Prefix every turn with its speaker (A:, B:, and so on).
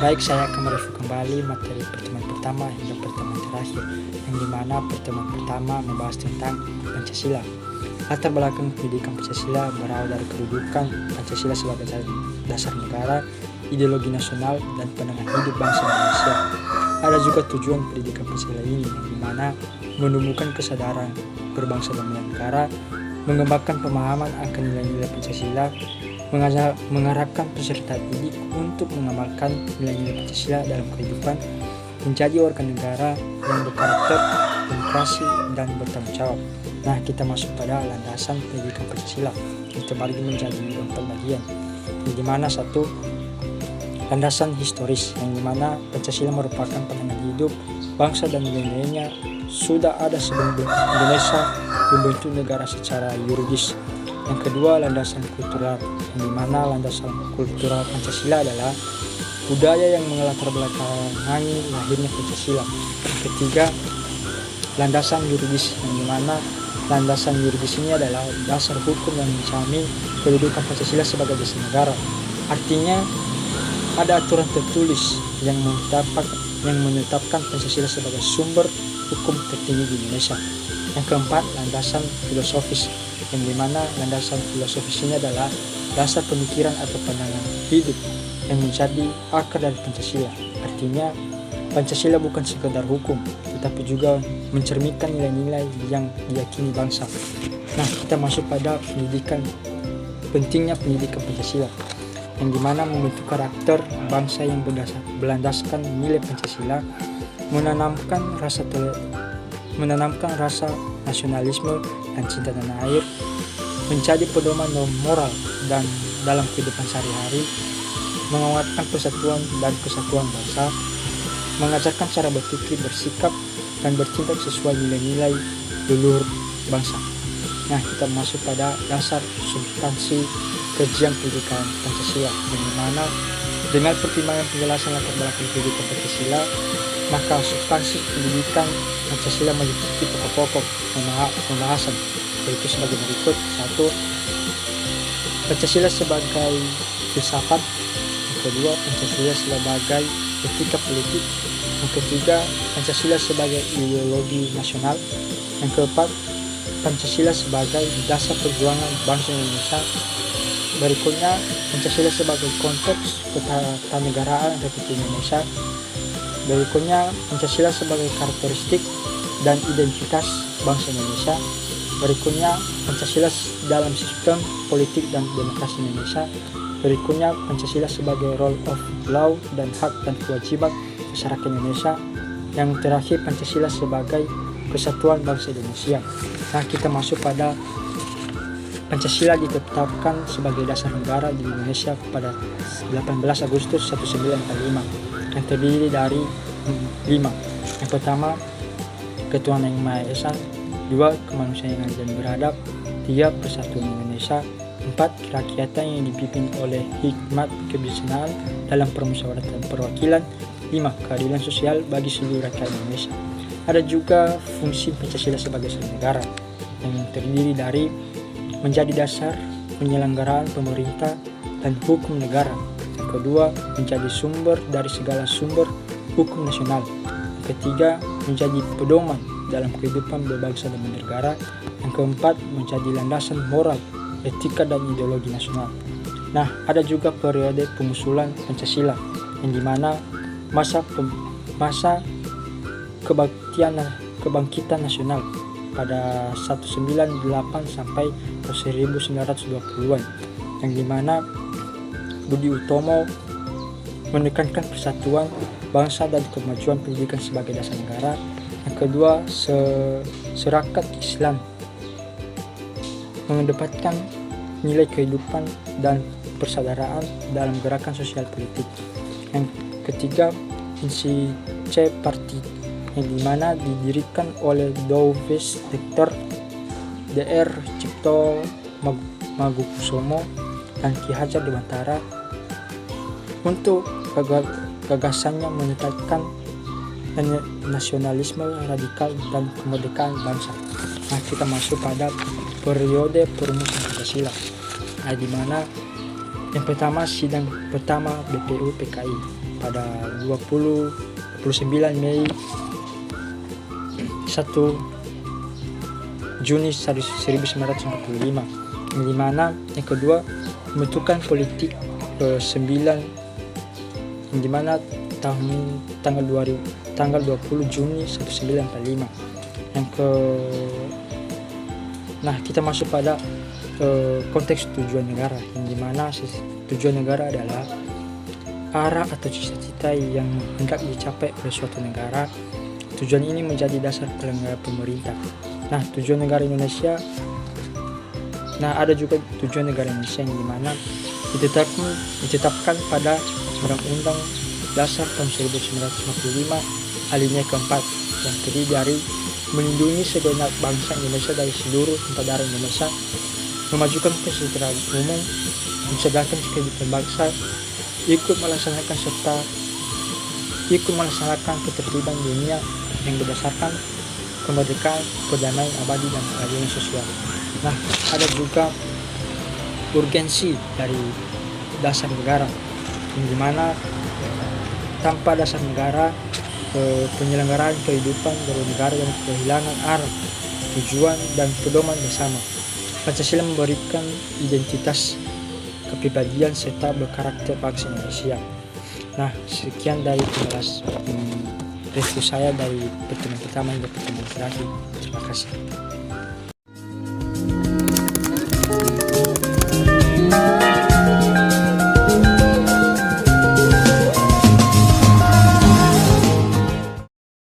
A: Baik, saya akan mereview kembali materi pertemuan pertama hingga pertemuan terakhir, yang dimana pertemuan pertama membahas tentang Pancasila. Latar belakang pendidikan Pancasila berawal dari kedudukan Pancasila sebagai dasar negara, ideologi nasional, dan pandangan hidup bangsa Indonesia. Ada juga tujuan pendidikan Pancasila ini, yang dimana menumbuhkan kesadaran berbangsa dan bernegara, mengembangkan pemahaman akan nilai-nilai Pancasila, mengarahkan peserta didik untuk mengamalkan nilai-nilai Pancasila dalam kehidupan, menjadi warga negara yang berkarakter, demokrasi, dan bertanggung jawab. Nah, kita masuk pada landasan pendidikan Pancasila yang terbagi menjadi 4 bagian, yang dimana satu, landasan historis, yang dimana Pancasila merupakan pandangan hidup bangsa dan nilai-nilainya sudah ada sebelum Indonesia membentuk negara secara yuridis. Yang kedua, landasan kultural, yang dimana landasan kultural Pancasila adalah budaya yang melatar belakangi lahirnya Pancasila. Yang ketiga, landasan yuridis, yang dimana landasan yuridis ini adalah dasar hukum yang menjamin kedudukan Pancasila sebagai dasar negara. Artinya ada aturan tertulis yang menetapkan Pancasila sebagai sumber hukum tertinggi di Indonesia. Yang keempat, landasan filosofis, yang dimana landasan filosofis ini adalah dasar pemikiran atau pandangan hidup yang menjadi akar dari Pancasila. Artinya Pancasila bukan sekedar hukum, tetapi juga mencerminkan nilai-nilai yang diyakini bangsa. Nah, kita masuk pada pentingnya pendidikan Pancasila, yang dimana membentuk karakter bangsa yang berlandaskan nilai Pancasila, menanamkan rasa nasionalisme dan cinta tanah air, menjadi pedoman norm moral dan dalam kehidupan sehari-hari, menguatkan persatuan dan kesatuan bangsa, mengajarkan cara berpikir, bersikap, dan bertindak sesuai nilai-nilai leluhur bangsa. Nah, kita masuk pada dasar substansi kajian pendidikan Pancasila, yang dimana dengan pertimbangan penjelasan latar belakang pendidikan Pancasila, maka substansi pendidikan Pancasila meliputi pokok-pokok pembahasan, yaitu sebagai berikut. 1. Pancasila sebagai filsafat. Yang kedua, Pancasila sebagai etika politik. Yang ketiga, Pancasila sebagai ideologi nasional. Yang keempat, Pancasila sebagai dasar perjuangan bangsa Indonesia. Berikutnya, Pancasila sebagai konteks ketatanegaraan Republik Indonesia. Berikutnya, Pancasila sebagai karakteristik dan identitas bangsa Indonesia. Berikutnya, Pancasila dalam sistem politik dan demokrasi Indonesia. Berikutnya, Pancasila sebagai rule of law dan hak dan kewajiban masyarakat Indonesia. Yang terakhir, Pancasila sebagai kesatuan bangsa Indonesia. Nah, kita masuk pada Pancasila ditetapkan sebagai dasar negara di Indonesia pada 18 Agustus 1945, yang terdiri dari 5. Yang pertama, ketuhanan yang Maha Esa. 2. Kemanusiaan yang adil dan beradab. 3. Persatuan Indonesia. 4. Kerakyatan yang dipimpin oleh hikmat kebijaksanaan dalam permusyawaratan perwakilan. 5. Keadilan sosial bagi seluruh rakyat Indonesia. Ada juga fungsi Pancasila sebagai dasar negara, yang terdiri dari menjadi dasar penyelenggaraan pemerintah dan hukum negara. Yang kedua, menjadi sumber dari segala sumber hukum nasional. Yang ketiga, menjadi pedoman dalam kehidupan berbangsa dan bernegara. Yang keempat, menjadi landasan moral, etika, dan ideologi nasional. Nah, ada juga periode pengusulan Pancasila, yang dimana masa kebangkitan nasional pada 1998 sampai 1920-an, yang dimana Budi Utomo menekankan persatuan bangsa dan kemajuan pendidikan sebagai dasar negara. Yang kedua, Serakat Islam mengedepankan nilai kehidupan dan persaudaraan dalam gerakan sosial politik. Yang ketiga, Insice Party, yang dimana didirikan oleh Douves Dr. Dr. Cipto Mangunkusumo dan Ki Hajar Dewantara, untuk gagasannya meningkatkan nasionalisme radikal dan kemerdekaan bangsa. Nah, kita masuk pada periode perumusan Pancasila, di mana yang pertama sidang pertama BPU PKI pada 29 Mei 1 Juni 1945, yang dimana yang kedua pembentukan politik 9, yang dimana tanggal 20 Juni 1945. Nah, kita masuk pada konteks tujuan negara, yang dimana tujuan negara adalah arah atau cita-cita yang hendak dicapai oleh suatu negara. Tujuan ini menjadi dasar penyelenggaraan pemerintah. Nah, tujuan negara Indonesia, ada juga tujuan negara Indonesia yang dimana ditetapkan pada Undang-Undang Dasar tahun 1945 alinea keempat, yang terdiri dari melindungi segenap bangsa Indonesia dari seluruh tempat darah Indonesia, memajukan kesejahteraan umum, mencerdaskan kehidupan bangsa, ikut melaksanakan ketertiban dunia yang berdasarkan kemerdekaan, perdamaian abadi, dan keadilan sosial. Nah, ada juga urgensi dari dasar negara, yang dimana tanpa dasar negara, penyelenggaraan kehidupan bernegara yang kehilangan arah, tujuan, dan pedoman bersama. Pancasila memberikan identitas kepribadian serta berkarakter bangsa Indonesia. Nah, sekian dari review saya dari pertemuan pertama hingga pertemuan terakhir. Terima kasih.